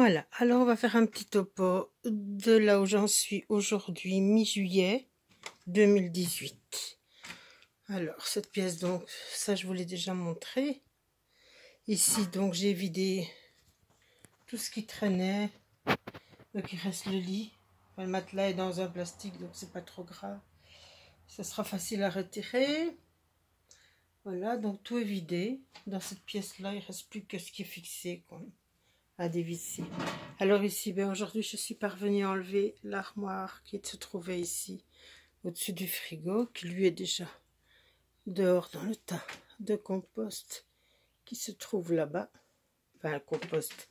Voilà, alors on va faire un petit topo de là où j'en suis aujourd'hui, mi-juillet 2018. Alors, cette pièce, donc, ça je vous l'ai déjà montré. Ici, donc, j'ai vidé tout ce qui traînait. Donc, il reste le lit. Enfin, le matelas est dans un plastique, donc c'est pas trop grave. Ça sera facile à retirer. Voilà, donc tout est vidé. Dans cette pièce-là, il ne reste plus que ce qui est fixé, quoi, à dévisser. Alors ici, ben aujourd'hui, je suis parvenue à enlever l'armoire qui se trouvait ici, au-dessus du frigo, qui lui est déjà dehors dans le tas de compost qui se trouve là-bas. Enfin, le compost,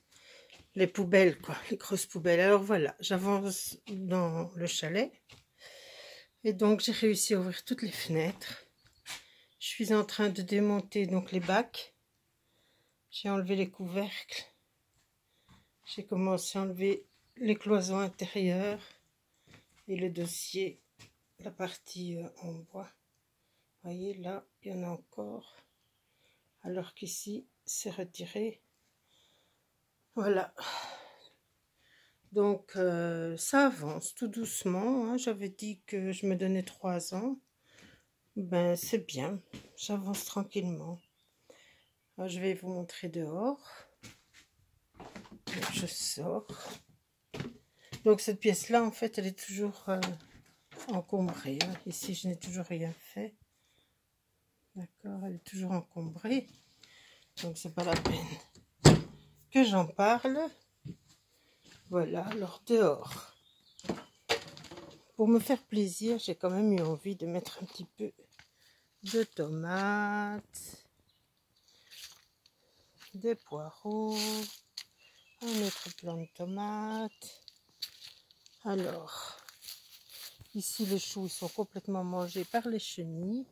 les poubelles, quoi, les grosses poubelles. Alors voilà, j'avance dans le chalet. Et donc, j'ai réussi à ouvrir toutes les fenêtres. Je suis en train de démonter donc les bacs. J'ai enlevé les couvercles. J'ai commencé à enlever les cloisons intérieures et le dossier, la partie en bois. Vous voyez, là, il y en a encore. Alors qu'ici, c'est retiré. Voilà. Donc, ça avance tout doucement. Hein. J'avais dit que je me donnais 3 ans. Ben, c'est bien. J'avance tranquillement. Alors, je vais vous montrer dehors. Donc, je sors. Donc, cette pièce-là, en fait, elle est toujours encombrée. Hein. Ici, je n'ai toujours rien fait. D'accord, elle est toujours encombrée. Donc, c'est pas la peine que j'en parle. Voilà, alors dehors. Pour me faire plaisir, j'ai quand même eu envie de mettre un petit peu de tomates, des poireaux, un autre plant de tomates. Alors, ici les choux ils sont complètement mangés par les chenilles.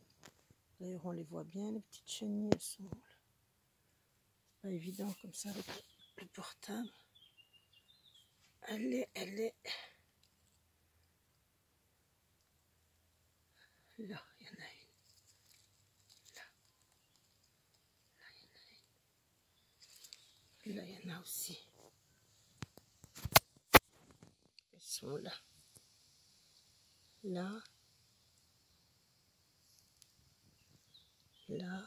D'ailleurs, on les voit bien, les petites chenilles, elles sont pas évident comme ça avec le portable. Elle est là, il y en a une. Là, il y en a aussi. Elles sont là. Là. Là.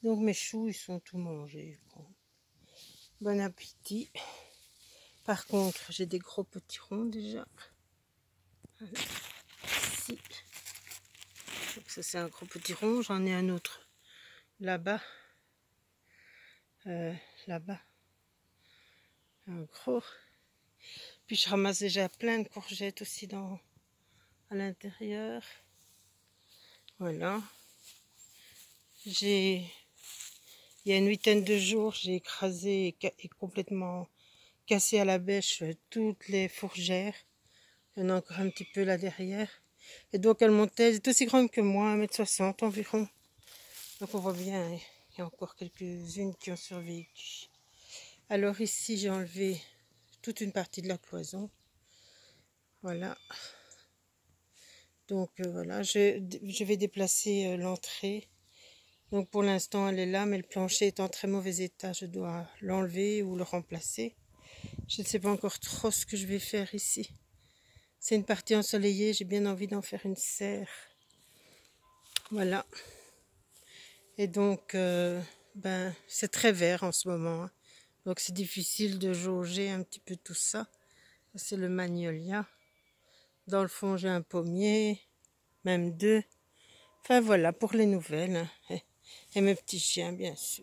Donc mes choux, ils sont tout mangés. Bon appétit. Par contre, j'ai des gros potirons déjà. Voilà. Ici. Donc ça, c'est un gros potiron. J'en ai un autre là-bas. Là-bas. Un gros. Puis je ramasse déjà plein de courgettes aussi à l'intérieur. Voilà. Il y a une 8aine de jours, j'ai écrasé et complètement cassé à la bêche toutes les fourgères. Il y en a encore un petit peu là derrière. Et donc elle montait, elle est aussi grande que moi, 1,60 m environ. Donc on voit bien, il y a encore quelques-unes qui ont survécu. Alors ici j'ai enlevé toute une partie de la cloison. Voilà. Donc voilà, je vais déplacer l'entrée. Donc pour l'instant elle est là, mais le plancher est en très mauvais état. Je dois l'enlever ou le remplacer. Je ne sais pas encore trop ce que je vais faire ici. C'est une partie ensoleillée, j'ai bien envie d'en faire une serre. Voilà. Et donc, ben, c'est très vert en ce moment. Hein. Donc c'est difficile de jauger un petit peu tout ça. C'est le magnolia. Dans le fond, j'ai un pommier, même 2. Enfin voilà, pour les nouvelles. Hein. Et mes petits chiens, bien sûr.